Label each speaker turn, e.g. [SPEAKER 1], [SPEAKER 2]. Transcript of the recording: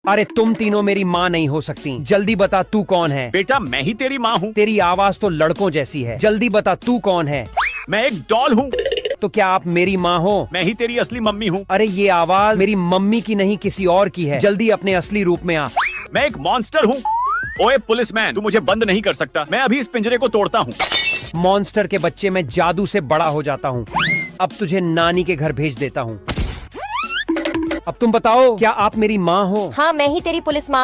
[SPEAKER 1] अरे तुम तीनों मेरी माँ नहीं हो सकती। जल्दी बता तू कौन है।
[SPEAKER 2] बेटा मैं ही तेरी माँ हूँ।
[SPEAKER 1] तेरी आवाज तो लड़कों जैसी है। जल्दी बता तू कौन है।
[SPEAKER 2] मैं एक डॉल हूँ।
[SPEAKER 1] तो क्या आप मेरी माँ हो?
[SPEAKER 2] मैं ही तेरी असली मम्मी हूँ।
[SPEAKER 1] अरे ये आवाज मेरी मम्मी की नहीं किसी और की है। जल्दी अपने असली रूप में आ।
[SPEAKER 2] मैं एक मॉन्स्टर हूँ। ओए पुलिसमैन, तू मुझे बंद नहीं कर सकता। मैं अभी इस पिंजरे को तोड़ता हूँ।
[SPEAKER 1] मॉन्स्टर के बच्चे मैं जादू से बड़ा हो जाता हूँ। अब तुझे नानी के घर भेज देता हूँ। अब तुम बताओ क्या आप मेरी माँ हो?
[SPEAKER 3] हाँ, मैं ही तेरी पुलिस माँ